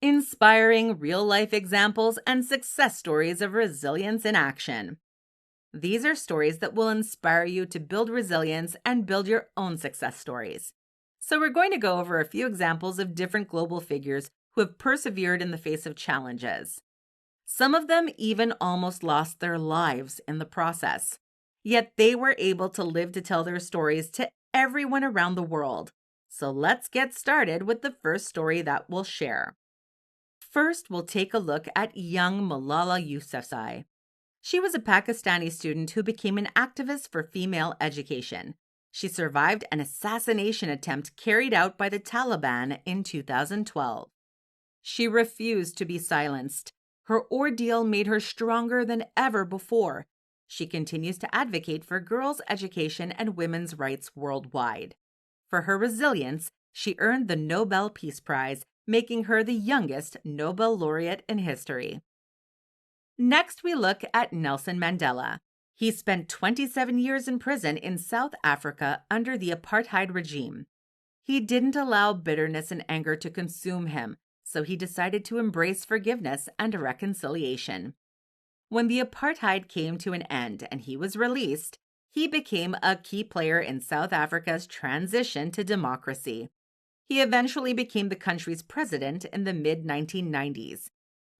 inspiring real-life examples and success stories of resilience in action. These are stories that will inspire you to build resilience and build your own success stories. So we're going to go over a few examples of different global figures who have persevered in the face of challenges. Some of them even almost lost their lives in the process. Yet they were able to live to tell their stories to everyone around the world. So let's get started with the first story that we'll share. First, we'll take a look at young Malala Yousafzai. She was a Pakistani student who became an activist for female education. She survived an assassination attempt carried out by the Taliban in 2012. She refused to be silenced. Her ordeal made her stronger than ever before. She continues to advocate for girls' education and women's rights worldwide. For her resilience, she earned the Nobel Peace Prize, making her the youngest Nobel laureate in history. Next, we look at Nelson Mandela. He spent 27 years in prison in South Africa under the apartheid regime. He didn't allow bitterness and anger to consume him, so he decided to embrace forgiveness and reconciliation. When the apartheid came to an end and he was released, he became a key player in South Africa's transition to democracy. He eventually became the country's president in the mid-1990s.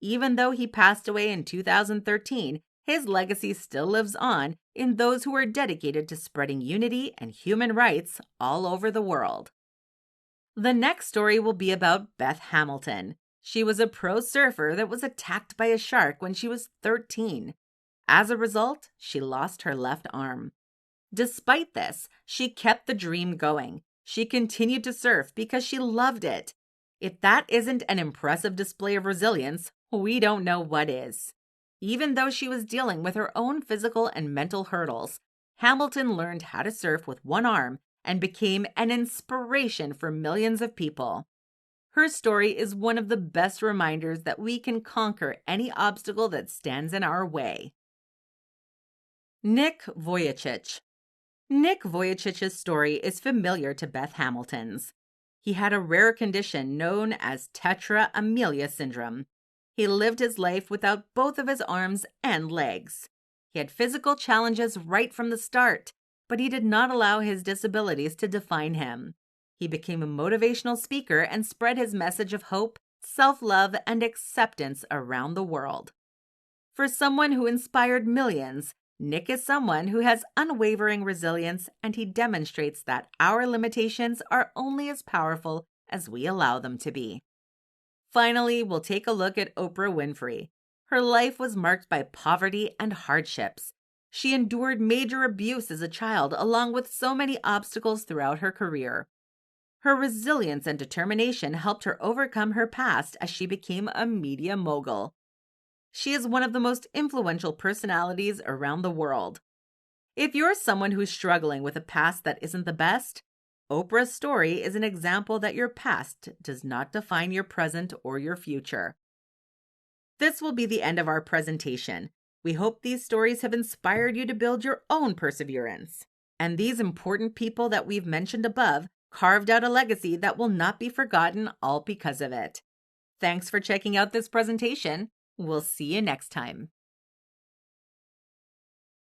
Even though he passed away in 2013, his legacy still lives on in those who are dedicated to spreading unity and human rights all over the world. The next story will be about Beth Hamilton. She was a pro surfer that was attacked by a shark when she was 13. As a result, she lost her left arm. Despite this, she kept the dream going. She continued to surf because she loved it. If that isn't an impressive display of resilience, we don't know what is. Even though she was dealing with her own physical and mental hurdles, Hamilton learned how to surf with one arm and became an inspiration for millions of people. Her story is one of the best reminders that we can conquer any obstacle that stands in our way. Nick Vujicic. Nick Vujicic's story is familiar to Beth Hamilton's. He had a rare condition known as tetra amelia syndrome. He lived his life without both of his arms and legs. He had physical challenges right from the start, but he did not allow his disabilities to define him. He became a motivational speaker and spread his message of hope, self-love, and acceptance around the world. For someone who inspired millions, Nick is someone who has unwavering resilience, and he demonstrates that our limitations are only as powerful as we allow them to be. Finally, we'll take a look at Oprah Winfrey. Her life was marked by poverty and hardships. She endured major abuse as a child, along with so many obstacles throughout her career. Her resilience and determination helped her overcome her past as she became a media mogul. She is one of the most influential personalities around the world. If you're someone who's struggling with a past that isn't the best, Oprah's story is an example that your past does not define your present or your future. This will be the end of our presentation. We hope these stories have inspired you to build your own perseverance. And these important people that we've mentioned above carved out a legacy that will not be forgotten, all because of it. Thanks for checking out this presentation. We'll see you next time.